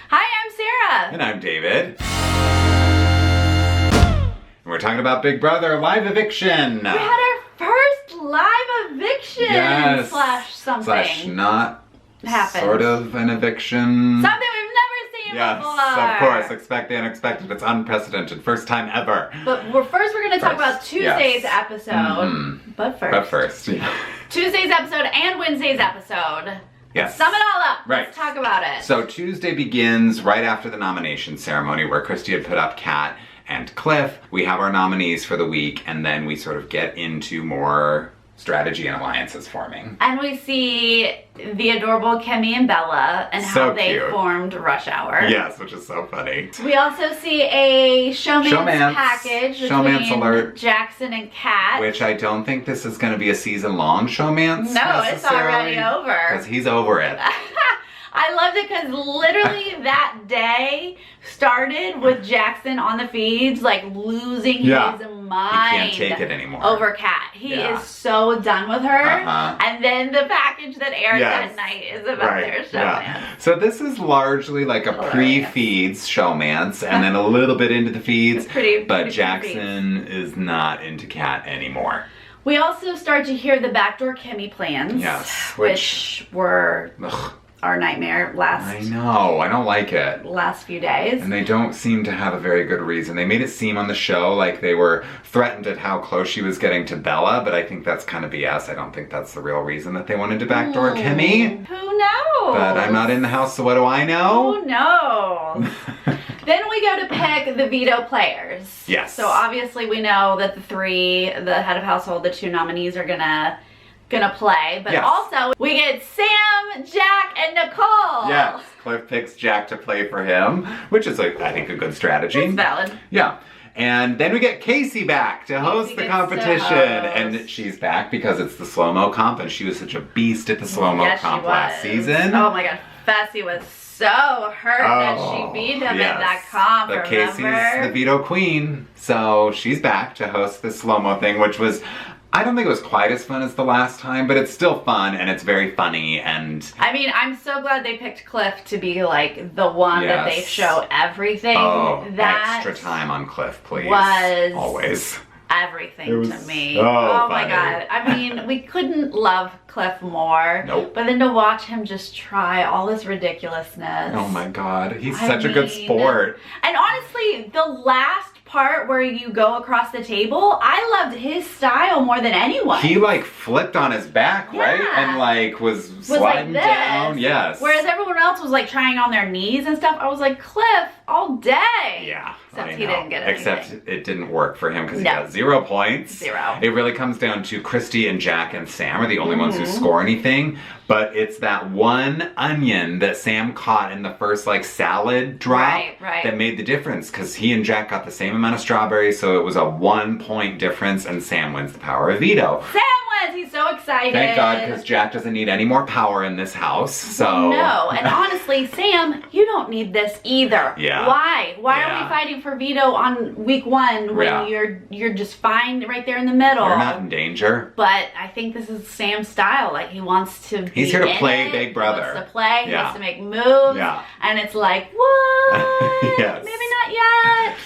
Hi, I'm Sarah. And I'm David. And we're talking about Big Brother live eviction. We had our first live eviction. Yes. Slash something. Slash not happened. Sort of an eviction. Something we've never seen yes, before. Of course. Expect the unexpected. It's unprecedented. First time ever. But first we're going to talk about Tuesday's episode. Mm-hmm. But first. Yeah. Tuesday's episode and Wednesday's episode. Yes. Sum it all up. Right. Let's talk about it. So Tuesday begins right after the nomination ceremony where Christy had put up Kat and Cliff. We have our nominees for the week, and then we sort of get into more strategy and alliances forming. And we see the adorable Kemi and Bella and how they formed Rush Hour. Yes, which is so funny. We also see a showmance package Showmance alert. Jackson and Kat. Which I don't think this is going to be a season-long showmance. No, it's already over. Because he's over it. I loved it because literally that day started with Jackson on the feeds, like losing his mind. He can't take it anymore. Over Kat. He is so done with her. And then the package that aired that night is about their showmance. So this is largely like a pre-feeds showmance and then a little bit into the feeds. But Jackson is not into Kat anymore. We also start to hear the backdoor Kemi plans. Yes. Which were... our nightmare I know, I don't like it. Last few days. And they don't seem to have a very good reason. They made it seem on the show like they were threatened at how close she was getting to Bella, but I think that's kind of BS. I don't think that's the real reason that they wanted to backdoor Kemi. Who knows? But I'm not in the house, so what do I know? Who knows? Then we go to pick the veto players. Yes. So obviously we know that the head of household, the two nominees are gonna play, but also we get Sam, Jack, and Nicole. Yes, Cliff picks Jack to play for him, which is, I think, a good strategy. It's valid. Yeah. And then we get Casey back to host the competition. And she's back because it's the slow-mo comp, and she was such a beast at the slow-mo comp last season. Oh my god, Fessy was so hurt that she beat him at that comp, But Casey's the veto queen, so she's back to host the slow-mo thing, which was... I don't think it was quite as fun as the last time, but it's still fun and it's very funny and... I mean, I'm so glad they picked Cliff to be like the one that they show everything. Oh, that extra time on Cliff, please. Was always everything to me. So oh funny. My god. I mean, we couldn't love Cliff more. Nope. But then to watch him just try all this ridiculousness. Oh my god, he's such a good sport. And honestly, the last part where you go across the table, I loved his style more than anyone. He like flipped on his back, right? And like was sliding like down. Yes. Whereas everyone else was like trying on their knees and stuff. I was like, Cliff, all day. Yeah. Except he didn't get anything. Except it didn't work for him because he got 0 points. It really comes down to Christy and Jack and Sam are the only ones who score anything. But it's that one onion that Sam caught in the first like salad drop that made the difference because he and Jack got the same amount of strawberries, so it was a 1 point difference and Sam wins the power of veto. Sam wins! He's so excited. Thank God, because Jack doesn't need any more power in this house, so... No, and honestly, Sam, you don't need this either. Yeah. Why? Why are we fighting for veto on week 1 when you're just fine right there in the middle? You're not in danger. But I think this is Sam's style. Like, he wants to He's here to play Big Brother. He wants to play, he wants to make moves. And it's like, what? Yes. Maybe not yet.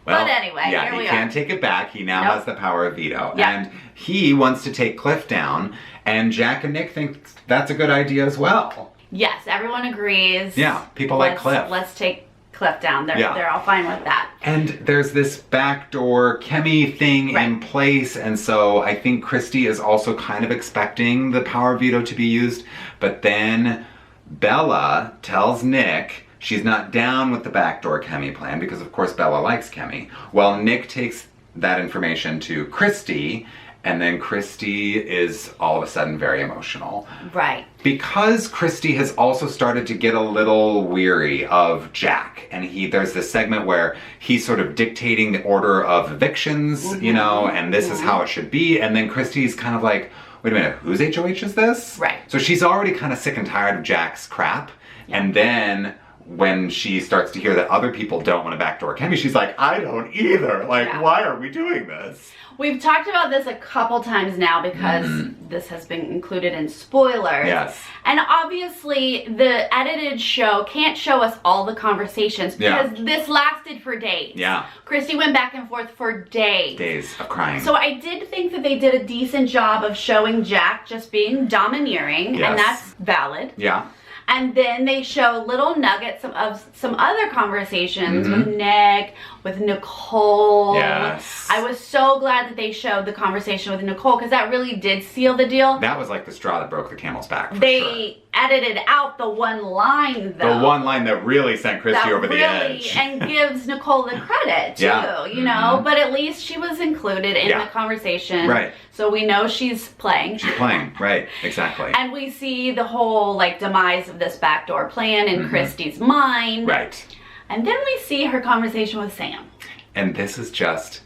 Well, but anyway, here we he are. can't take it back. He now has the power of veto. And he wants to take Cliff down, and Jack and Nick think that's a good idea as well. Yes, everyone agrees. Yeah, people like Cliff. Let's take Cliff down. They're all fine with that. And there's this backdoor Kemi thing in place, and so I think Christy is also kind of expecting the power of veto to be used, but then Bella tells Nick she's not down with the backdoor Kemi plan because of course Bella likes Kemi. Well, Nick takes that information to Christy, and then Christy is all of a sudden very emotional. Right. Because Christy has also started to get a little weary of Jack, and there's this segment where he's sort of dictating the order of evictions, you know, and this is how it should be, and then Christy's kind of like, wait a minute, whose HOH is this? Right. So she's already kind of sick and tired of Jack's crap, and then when she starts to hear that other people don't want to backdoor Kemi, she's like, I don't either. Like, why are we doing this? We've talked about this a couple times now because this has been included in spoilers. Yes. And obviously the edited show can't show us all the conversations because this lasted for days. Yeah. Christy went back and forth for days. Days of crying. So I did think that they did a decent job of showing Jack just being domineering, and that's valid. Yeah. And then they show little nuggets of some other conversations with Nick, with Nicole. Yes. I was so glad that they showed the conversation with Nicole because that really did seal the deal. That was like the straw that broke the camel's back. They edited out the one line though. The one line that really sent Christy over the edge. And gives Nicole the credit too, you know? But at least she was included in the conversation. Right. So we know she's playing. She's playing, right, exactly. And we see the whole like demise of this backdoor plan in Christy's mind. Right. And then we see her conversation with Sam. And this is just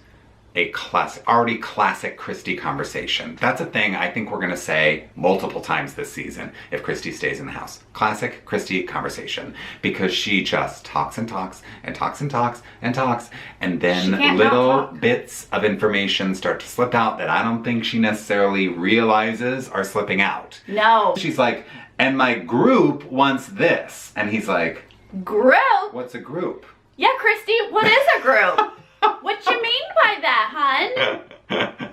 a already classic Christy conversation. That's a thing I think we're gonna say multiple times this season if Christy stays in the house. Classic Christy conversation. Because she just talks and talks and talks and talks and talks, and then little bits of information start to slip out that I don't think she necessarily realizes are slipping out. No. She's like, and my group wants this. And he's like, group? What's a group? Yeah, Christy, what is a group? What you mean by that, hun?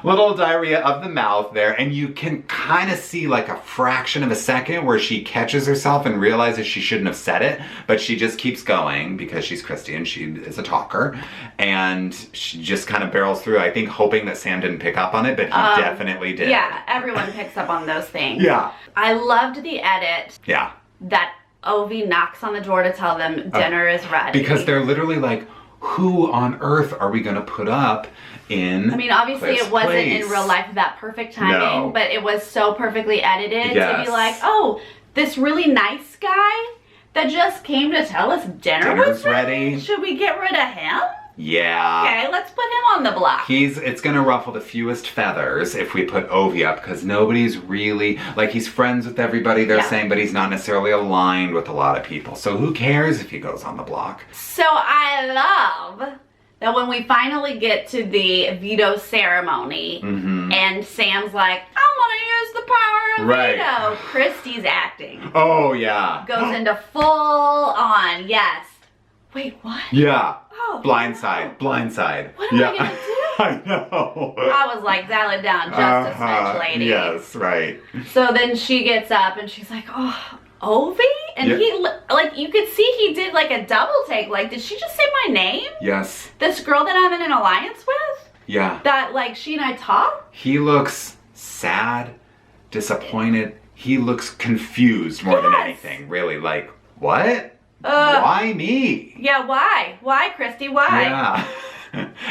Little diarrhea of the mouth there, and you can kind of see like a fraction of a second where she catches herself and realizes she shouldn't have said it, but she just keeps going because she's Christy and she is a talker, and she just kind of barrels through, I think hoping that Sam didn't pick up on it, but he definitely did. Yeah, everyone picks up on those things. Yeah. I loved the edit. Yeah. That Ovi knocks on the door to tell them dinner is ready. Because they're literally like, who on earth are we going to put up in I mean, obviously Cliff's it wasn't place? in real life that perfect timing, but it was so perfectly edited to be like, oh, this really nice guy that just came to tell us dinner was ready. Should we get rid of him? Yeah. Okay, let's put him on the block. It's gonna ruffle the fewest feathers if we put Ovi up, because nobody's really, like, he's friends with everybody, they're saying, but he's not necessarily aligned with a lot of people. So who cares if he goes on the block? So I love that when we finally get to the veto ceremony, and Sam's like, I'm gonna use the power of veto. Christy's acting. Oh, yeah. Goes into full on, yes. Wait, what? Yeah. Oh, blindside. What am I gonna do? I know. I was like, dial it down just a smidge, lady. Yes, right. So then she gets up and she's like, oh, Ovi? And he, like, you could see he did like a double take. Like, did she just say my name? Yes. This girl that I'm in an alliance with? Yeah. That, like, she and I talk? He looks sad, disappointed. He looks confused more than anything. Really, like, what? Why me? Yeah, why? Why, Christy? Why? Yeah.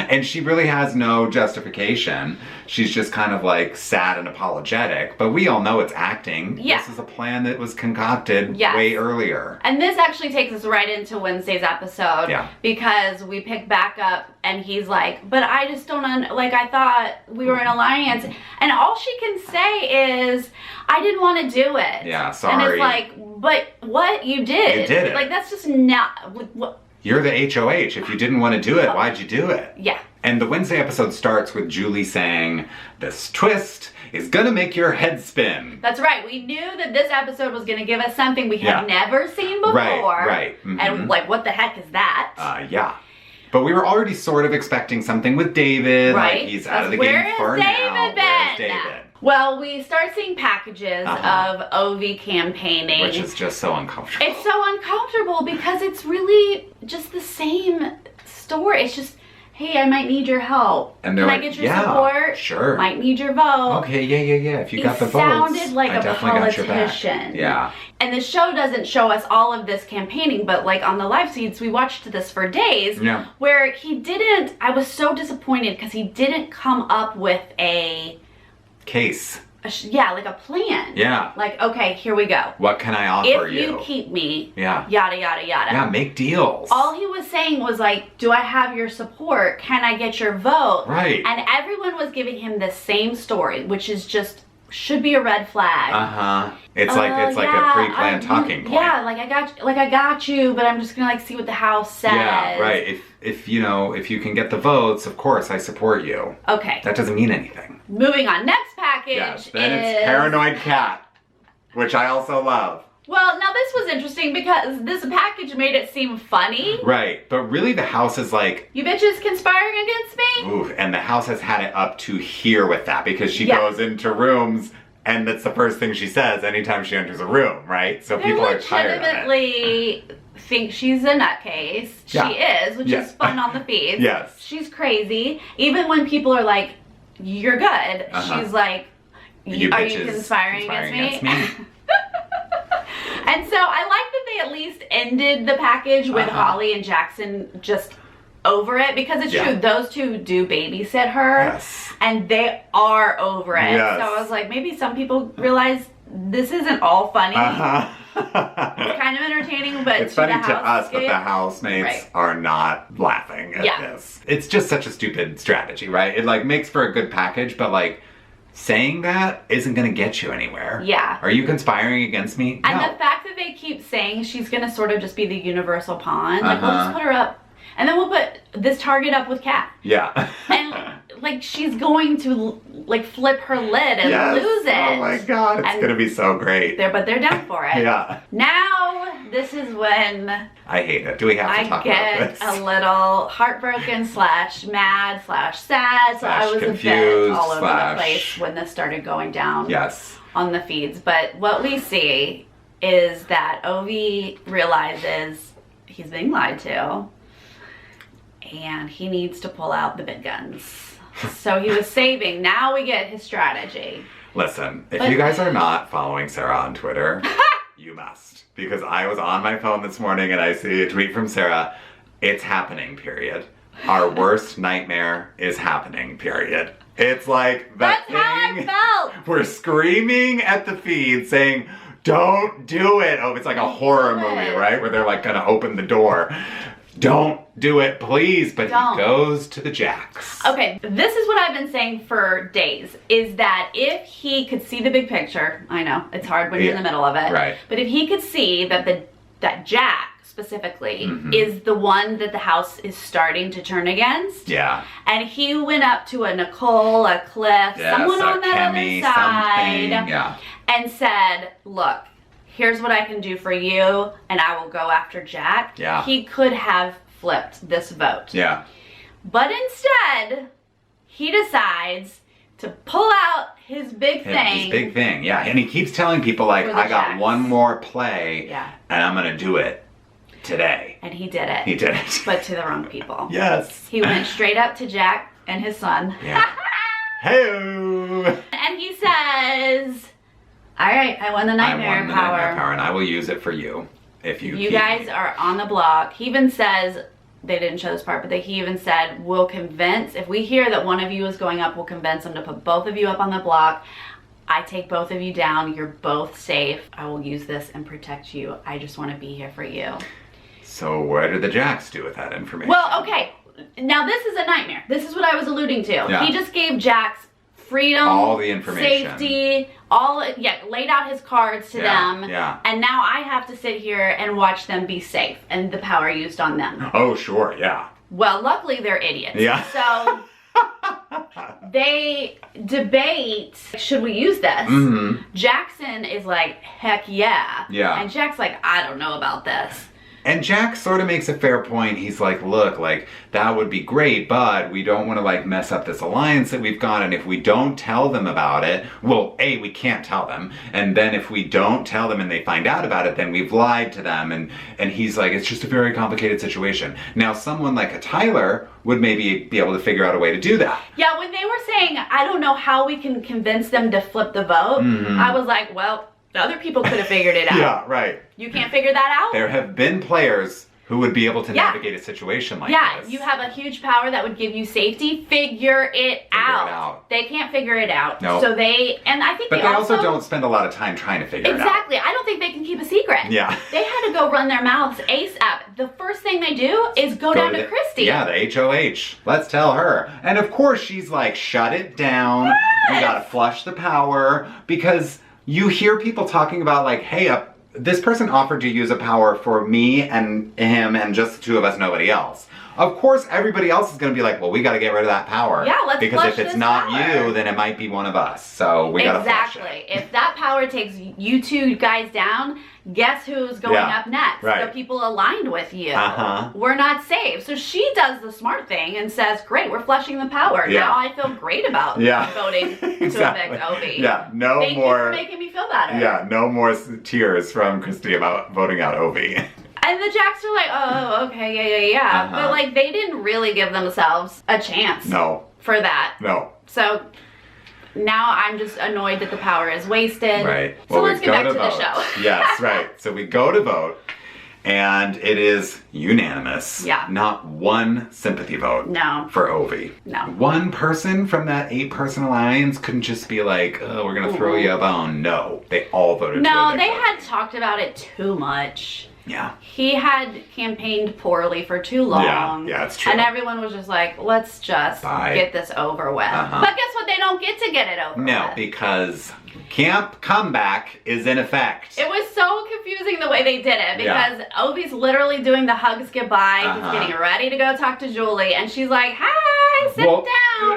And she really has no justification. She's just kind of like sad and apologetic, but we all know it's acting. Yeah. This is a plan that was concocted way earlier. And this actually takes us right into Wednesday's episode. Yeah. Because we pick back up and he's like, but I just don't, like, I thought we were in alliance. And all she can say is, I didn't want to do it. Yeah, sorry. And it's like, but what? You did. You did it. Like, that's just not, what? You're the HOH. If you didn't want to do it, why'd you do it? Yeah. And the Wednesday episode starts with Julie saying, this twist is gonna make your head spin. That's right. We knew that this episode was gonna give us something we had never seen before. Right. And like, what the heck is that? Yeah. But we were already sort of expecting something with David. Right. Like, he's out of the game for now. Where's David? Well, we start seeing packages of Ovi campaigning. Which is just so uncomfortable. It's so uncomfortable because it's really just the same story. It's just, hey, I might need your help. And they're Can like, I get your support? Sure. Might need your vote. Okay, yeah. If you got the votes, sounded like I a definitely got your back. politician. Yeah. And the show doesn't show us all of this campaigning, but like on the live feeds, we watched this for days. Yeah. Where he didn't, I was so disappointed because he didn't come up with a case. Like a plan. Yeah. Like, okay, here we go. What can I offer you? If you keep me, yada, yada, yada. Yeah, make deals. All he was saying was like, do I have your support? Can I get your vote? Right. And everyone was giving him the same story, which is just should be a red flag. It's like a pre-planned talking point. Yeah, like I got you, but I'm just gonna like see what the house says. Yeah, right. If you can get the votes, of course I support you. Okay. That doesn't mean anything. Moving on. Next package. Yes. Then it's Paranoid Cat, which I also love. Well, now this was interesting because this package made it seem funny. Right, but really the house is like... You bitches conspiring against me? Oof, and the house has had it up to here with that because she goes into rooms and that's the first thing she says anytime she enters a room, right? So they people are tired of it. legitimately think she's a nutcase. She is, which is fun on the feed. Yes. She's crazy. Even when people are like, you're good, she's like, are you conspiring against me? And so I like that they at least ended the package with Holly and Jackson just over it, because it's true, those two do babysit her and they are over it. So I was like, maybe some people realize this isn't all funny. It's kind of entertaining, but it's funny to us, but the housemates are not laughing at this. It's just such a stupid strategy, right? It like makes for a good package, but like saying that isn't going to get you anywhere. Yeah. Are you conspiring against me? And the fact that they keep saying she's going to sort of just be the universal pawn, like we'll just put her up, and then we'll put this target up with Kat. Yeah. And like she's going to like flip her lid and lose it. Oh my god, it's going to be so great. But they're down for it. Now, this is when I hate it. Do we have to talk about this? I get a little heartbroken / mad / sad. So I was confused, a bit all over the place when this started going down on the feeds. But what we see is that Ovi realizes he's being lied to and he needs to pull out the big guns. So he was saving. Now we get his strategy. Listen, if you guys are not following Sarah on Twitter, you must. Because I was on my phone this morning and I see a tweet from Sarah. It's happening, period. Our worst nightmare is happening, period. It's like that thing. That's how I felt. We're screaming at the feed saying, don't do it. Oh, it's like a horror movie, right? Where they're like gonna open the door. Don't do it, please. But he goes to the jacks. Okay, this is what I've been saying for days, is that if he could see the big picture, I know, it's hard when you're in the middle of it. Right. But if he could see that that Jack specifically is the one that the house is starting to turn against. Yeah. And he went up to a Nicole, a Cliff, someone on that other side, and said, look, here's what I can do for you, and I will go after Jack. Yeah. He could have flipped this vote. Yeah. But instead, he decides to pull out his big thing. His big thing, yeah. And he keeps telling people, like, I got one more play, and I'm going to do it today. And he did it. He did it. But to the wrong people. Yes. He went straight up to Jack and his son. Yeah. Hey-o! And he says, all right, I won the nightmare power. And I will use it for you if you guys are on the block. He even says, they didn't show this part, but he even said, we'll convince, if we hear that one of you is going up, we'll convince them to put both of you up on the block. I take both of you down. You're both safe. I will use this and protect you. I just want to be here for you. So what did the Jacks do with that information? Well, okay. Now this is a nightmare. This is what I was alluding to. Yeah. He just gave Jax freedom, all the information, safety, laid out his cards to them. Yeah. And now I have to sit here and watch them be safe and the power used on them. Oh, sure, yeah. Well, luckily they're idiots. Yeah. So they debate, should we use this? Jackson is like, heck yeah. Yeah. And Jack's like, I don't know about this. And Jack sort of makes a fair point. He's like, look, like, that would be great, but we don't want to, like, mess up this alliance that we've got, and if we don't tell them about it, well, A, we can't tell them, and then if we don't tell them and they find out about it, then we've lied to them, and he's like, it's just a very complicated situation. Now, someone like a Tyler would maybe be able to figure out a way to do that. Yeah, when they were saying, I don't know how we can convince them to flip the vote, I was like, well, the other people could have figured it out. Yeah, right. You can't figure that out? There have been players who would be able to navigate a situation like this. Yeah, you have a huge power that would give you safety. Figure it out. They can't figure it out. No. So they, and I think but they also don't spend a lot of time trying to figure it out. Exactly. I don't think they can keep a secret. Yeah. They had to go run their mouths ASAP. The first thing they do is go down to Christy. Yeah, the HOH. Let's tell her. And of course she's like, shut it down. We gotta flush the power, because you hear people talking about like, hey, this person offered to use a power for me and him and just the two of us, nobody else. Of course, everybody else is going to be like, well, we got to get rid of that power. Yeah, let's because flush if it's this not power. you, then it might be one of us. So we got to flush it. Exactly. If that power takes you two guys down, guess who's going up next? Right. The people aligned with you. Uh-huh. We're not safe. So she does the smart thing and says, great, we're flushing the power. Yeah. Now I feel great about voting to evict Ovi. Yeah, Thank you for making me feel better. Yeah, no more tears from Christy about voting out Ovi. And the Jacks are like, oh, okay, yeah. But like, they didn't really give themselves a chance. No. For that. No. So now I'm just annoyed that the power is wasted. Right. So let's get back to the show. Yes, right. So we go to vote, and it is unanimous. Yeah. Not one sympathy vote. No. For Ovi. No. One person from that 8-person alliance couldn't just be like, oh, we're gonna throw you a bone. No. They all voted No, to they evict had talked about it too much. Yeah. He had campaigned poorly for too long. Yeah, it's true. And everyone was just like, let's just get this over with. But guess what? They don't get to get it over with. No, because Camp Comeback is in effect. It was so confusing the way they did it, because Ovi's literally doing the hugs goodbye. He's getting ready to go talk to Julie, and she's like, hi, sit down.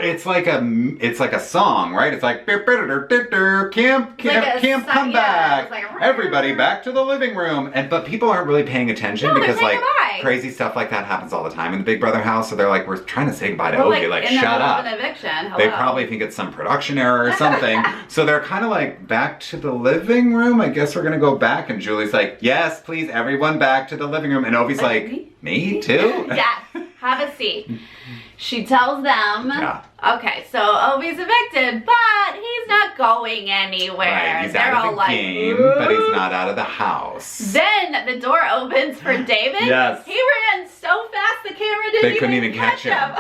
It's like a song, right? It's like Camp Comeback. Yeah, like, everybody back to the living room. But people aren't really paying attention because like goodbye. Crazy stuff like that happens all the time in the Big Brother house. So they're like, we're trying to say goodbye to Ovi. Like, shut up. An eviction. They probably think it's some production error or something. So they're kind of like, back to the living room? I guess we're gonna go back. And Julie's like, yes, please, everyone back to the living room. And Ovi's like, me too? Yes, have a seat. She tells them, okay, so Ovi's evicted, but he's not going anywhere. Right, he's They're out all of the like, game, but he's not out of the house. Then the door opens for David. Yes. He ran so fast the camera didn't couldn't even catch him.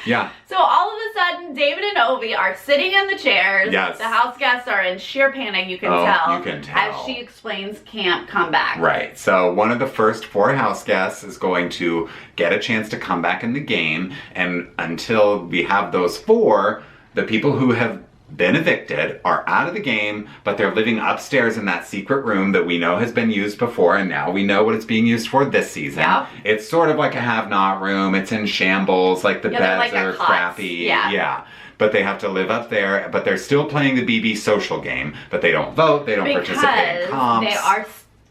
Yeah. So all of a sudden, David and Ovi are sitting in the chairs. Yes. The house guests are in sheer panic, you can tell. You can tell. As she explains Camp Comeback. Right. So one of the first 4 house guests is going to get a chance to come back in the game. And until we have those 4, the people who have been evicted are out of the game, but they're living upstairs in that secret room that we know has been used before, and now we know what it's being used for this season. Yep. It's sort of like a have-not room. It's in shambles, like the beds like are crappy. Yeah. But they have to live up there, but they're still playing the BB social game, but they don't vote, they don't participate in comps. They are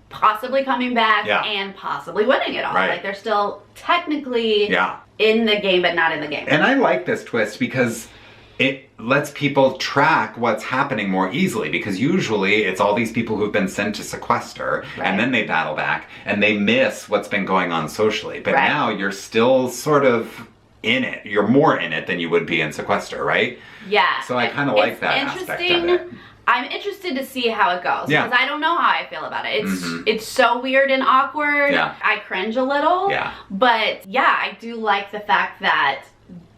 possibly coming back and possibly winning it all. Right. Like, they're still technically in the game, but not in the game. And I like this twist because it lets people track what's happening more easily, because usually it's all these people who've been sent to sequester and then they battle back and they miss what's been going on socially. But now you're still sort of in it. You're more in it than you would be in sequester, right? Yeah. So I kind of like that aspect of it. I'm interested to see how it goes, Yeah. because I don't know how I feel about it. It's so weird and awkward. Yeah. I cringe a little. Yeah. But yeah, I do like the fact that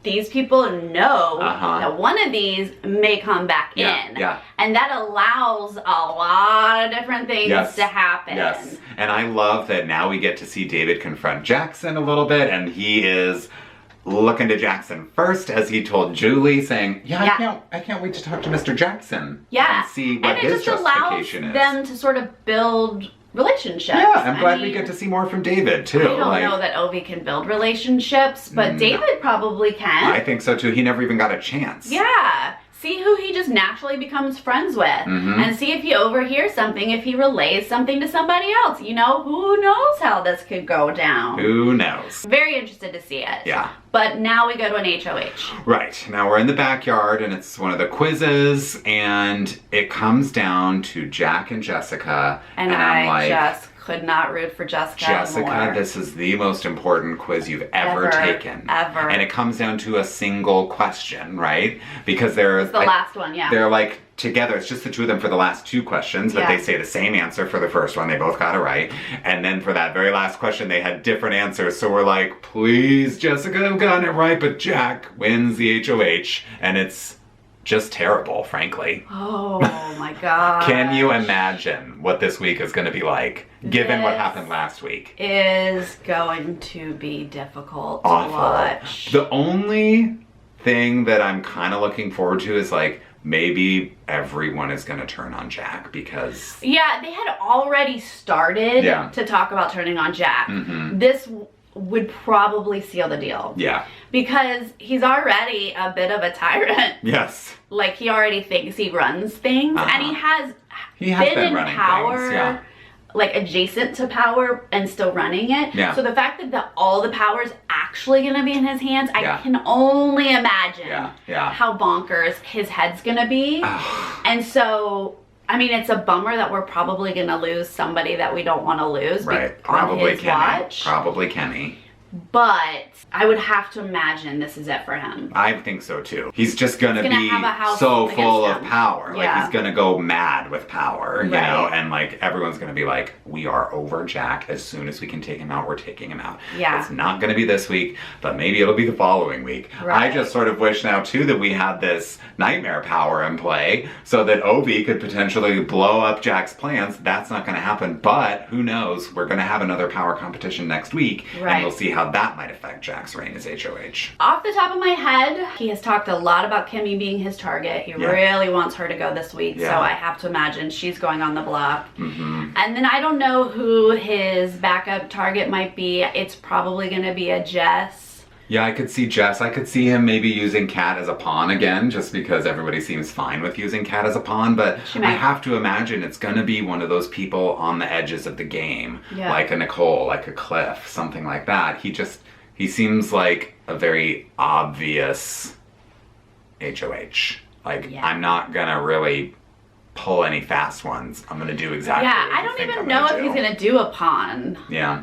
these people know that one of these may come back in. Yeah. And that allows a lot of different things to happen. Yes. And I love that now we get to see David confront Jackson a little bit, and he is looking to Jackson first, as he told Julie, saying, I can't wait to talk to Mr. Jackson. Yeah. And see what his justification is. And it just allows them to sort of build relationships. Yeah, I'm glad we get to see more from David, too. I don't know that Ovi can build relationships, but David probably can. I think so, too. He never even got a chance. Yeah. See who he just naturally becomes friends with. And see if he overhears something, if he relays something to somebody else. You know, who knows how this could go down. Who knows? Very interested to see it. Yeah. But now we go to an HOH. Right. Now we're in the backyard, and it's one of the quizzes, and it comes down to Jack and Jessica. And I'm like, just could not root for Jessica more. This is the most important quiz you've ever taken. Ever. And it comes down to a single question, right? Because it's the last one, they're like together. It's just the 2 of them for the last 2 questions, but they say the same answer for the first one. They both got it right. And then for that very last question, they had different answers. So we're like, please, Jessica, have gotten it right. But Jack wins the HOH, and it's just terrible, frankly. Oh my god. Can you imagine what this week is going to be like, given what happened last week? Is going to be difficult Awful. to watch. The only thing that I'm kind of looking forward to is like, maybe everyone is going to turn on Jack because... Yeah, they had already started to talk about turning on Jack. This would probably seal the deal. Yeah. Because he's already a bit of a tyrant. Yes. Like, he already thinks he runs things. And he has been in power, things, like, adjacent to power and still running it. Yeah. So the fact that all the power is actually going to be in his hands, I can only imagine how bonkers his head's going to be. And so... I mean, it's a bummer that we're probably going to lose somebody that we don't want to lose. Right. Probably on his watch. Probably Kenny. But I would have to imagine this is it for him. I think so too. He's just gonna be so full of power. Yeah. Like he's gonna go mad with power, you know, and like everyone's gonna be like, we are over Jack. As soon as we can take him out, we're taking him out. Yeah. It's not gonna be this week, but maybe it'll be the following week. Right. I just sort of wish now too that we had this nightmare power in play so that Ovi could potentially blow up Jack's plans. That's not gonna happen, but who knows? We're gonna have another power competition next week, and we'll see how that might affect Jack's reign as HOH. Off the top of my head, he has talked a lot about Kimmy being his target. He really wants her to go this week, so I have to imagine she's going on the block. And then I don't know who his backup target might be. It's probably going to be a Jess. Yeah, I could see Jess. I could see him maybe using Kat as a pawn again, just because everybody seems fine with using Kat as a pawn, but I have to imagine it's gonna be one of those people on the edges of the game, like a Nicole, like a Cliff, something like that. He seems like a very obvious HOH. Like, I'm not gonna really pull any fast ones. I'm gonna do exactly what I don't even know if he's gonna do a pawn. Yeah.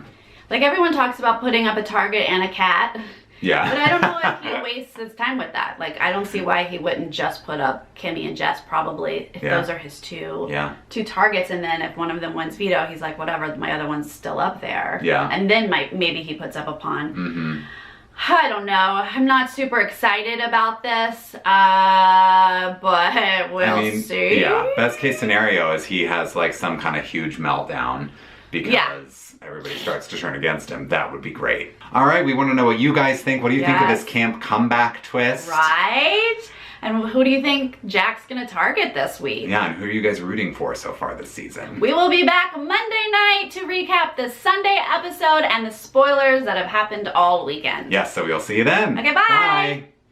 Like, everyone talks about putting up a target and a cat. Yeah. But I don't know if he wastes his time with that. Like, I don't see why he wouldn't just put up Kimmy and Jess, probably, if those are his two targets. And then if one of them wins veto, he's like, whatever, my other one's still up there. Yeah. And then maybe he puts up a pawn. I don't know. I'm not super excited about this, but we'll see. Yeah, best case scenario is he has like some kind of huge meltdown because everybody starts to turn against him. That would be great. All right, we want to know what you guys think. What do you think of this camp comeback twist? Right? And who do you think Jack's going to target this week? Yeah, and who are you guys rooting for so far this season? We will be back Monday night to recap the Sunday episode and the spoilers that have happened all weekend. Yes, so we'll see you then. Okay, bye.